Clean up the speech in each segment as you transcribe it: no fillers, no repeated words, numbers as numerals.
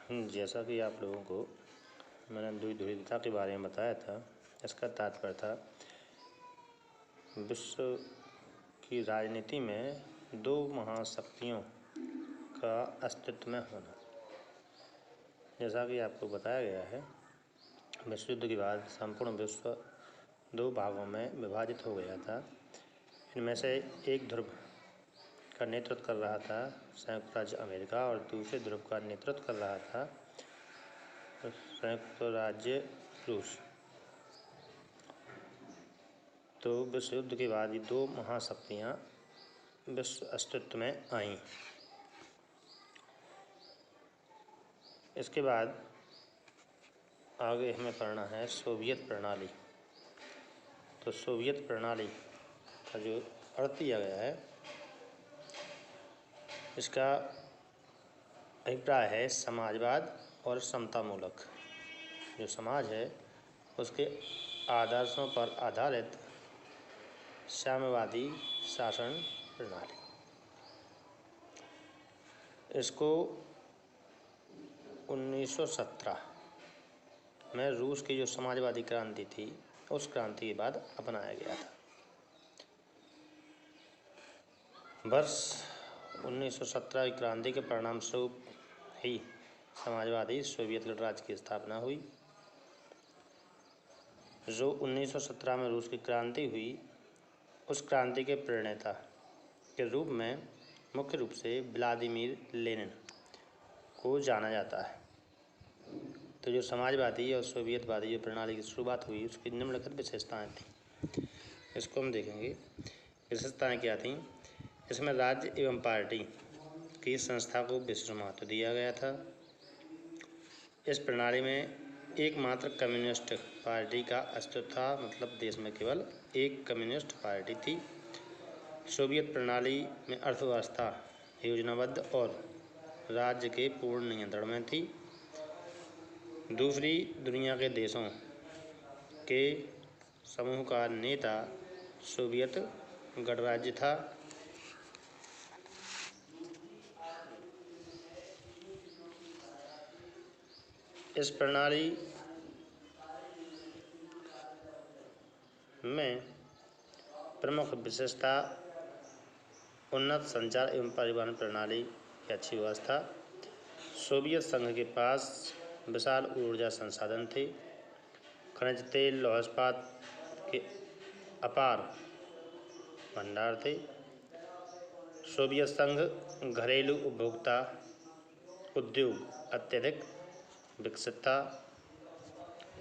जैसा कि आप लोगों को मैंने द्विध्रुवता के बारे में बताया था, इसका तात्पर्य था विश्व की राजनीति में दो महाशक्तियों का अस्तित्व में होना। जैसा कि आपको बताया गया है, विश्व युद्ध के बाद संपूर्ण विश्व दो भागों में विभाजित हो गया था। इनमें से एक ध्रुव का नेतृत्व कर रहा था संयुक्त राज्य अमेरिका और दूसरे ध्रुव का नेतृत्व कर रहा था संयुक्त राज्य रूस। तो विश्व युद्ध के बाद ये दो महाशक्तियाँ विश्व अस्तित्व में आईं। इसके बाद आगे हमें पढ़ना है सोवियत प्रणाली। तो सोवियत प्रणाली का जो अर्थ दिया गया है, इसका अभिप्राय है समाजवाद और समतामूलक। जो समाज है उसके आदर्शों पर आधारित साम्यवादी शासन प्रणाली। इसको 1917 में रूस की जो समाजवादी क्रांति थी, उस क्रांति के बाद अपनाया गया था। वर्ष 1917 की क्रांति के परिणाम स्वरूप ही समाजवादी सोवियत गणराज्य की स्थापना हुई। जो 1917 में रूस की क्रांति हुई, उस क्रांति के प्रणेता के रूप में मुख्य रूप से व्लादिमीर लेनिन को जाना जाता है। तो जो समाजवादी और सोवियतवादी जो प्रणाली की शुरुआत हुई, उसकी निम्नलिखित विशेषताएं थीं। इसको हम देखेंगे। विशेषताएं क्या थीं? इसमें राज्य एवं पार्टी की संस्था को विशेष महत्व दिया गया था। इस प्रणाली में एकमात्र कम्युनिस्ट पार्टी का अस्तित्व था, मतलब देश में केवल एक कम्युनिस्ट पार्टी थी। सोवियत प्रणाली में अर्थव्यवस्था योजनाबद्ध और राज्य के पूर्ण नियंत्रण में थी। दूसरी दुनिया के देशों के समूह का नेता सोवियत गणराज्य था। इस प्रणाली में प्रमुख विशेषता उन्नत संचार एवं परिवहन प्रणाली की अच्छी व्यवस्था। सोवियत संघ के पास विशाल ऊर्जा संसाधन थे। खनिज तेल, लौह इस्पात के अपार भंडार थे। सोवियत संघ घरेलू उपभोक्ता उद्योग अत्यधिक विकसित था।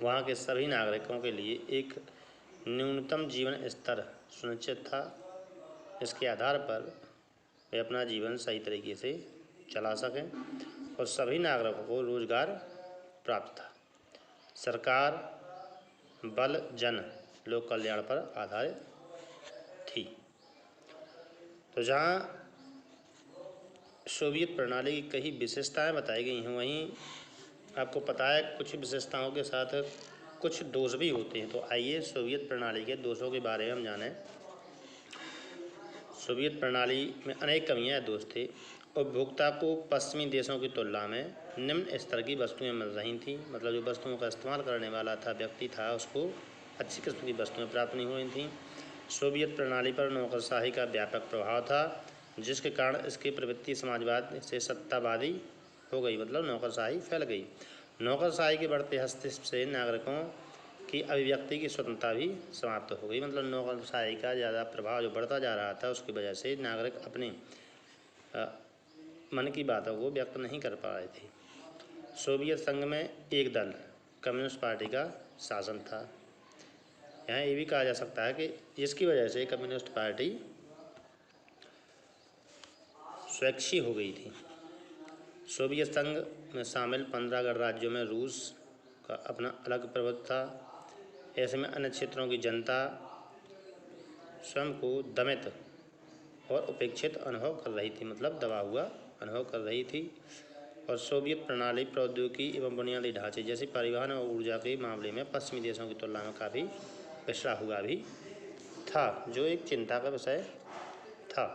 वहाँ के सभी नागरिकों के लिए एक न्यूनतम जीवन स्तर सुनिश्चित था। इसके आधार पर वे अपना जीवन सही तरीके से चला सकें और सभी नागरिकों को रोजगार प्राप्त था। सरकार बल जन लोक कल्याण पर आधारित थी। तो जहाँ सोवियत प्रणाली की कई विशेषताएं बताई गई हैं, वहीं आपको पता है कुछ विशेषताओं के साथ कुछ दोष भी होते हैं। तो आइए सोवियत प्रणाली के दोषों के बारे में हम जानें। सोवियत प्रणाली में अनेक कमियां या दोष थे। उपभोक्ता को पश्चिमी देशों की तुलना में निम्न स्तर की वस्तुएं मिल रही थीं। मतलब जो वस्तुओं का इस्तेमाल करने वाला था व्यक्ति था, उसको अच्छी किस्म की वस्तुएं प्राप्त नहीं हो रही थीं। सोवियत प्रणाली पर नौकरशाही का व्यापक प्रभाव था, जिसके कारण इसकी प्रवृत्ति समाजवाद से सत्तावादी हो गई, मतलब नौकरशाही फैल गई। नौकरशाही के बढ़ते हस्तक्षेप से नागरिकों की अभिव्यक्ति की स्वतंत्रता भी समाप्त हो गई। मतलब नौकरशाही का ज़्यादा प्रभाव जो बढ़ता जा रहा था, उसकी वजह से नागरिक अपने मन की बातों को व्यक्त नहीं कर पा रहे थे। सोवियत संघ में एक दल कम्युनिस्ट पार्टी का शासन था। यहाँ ये भी कहा जा सकता है कि जिसकी वजह से कम्युनिस्ट पार्टी स्वैच्छी हो गई थी। सोवियत संघ में शामिल 15 गणराज्यों में रूस का अपना अलग प्रभुत्व था। ऐसे में अन्य क्षेत्रों की जनता स्वयं को दमित और उपेक्षित अनुभव कर रही थी, मतलब दबा हुआ अनुभव कर रही थी। और सोवियत प्रणाली प्रौद्योगिकी एवं बुनियादी ढांचे जैसे परिवहन और ऊर्जा के मामले में पश्चिमी देशों की तुलना में काफ़ी पिछड़ा हुआ भी था, जो एक चिंता का विषय था।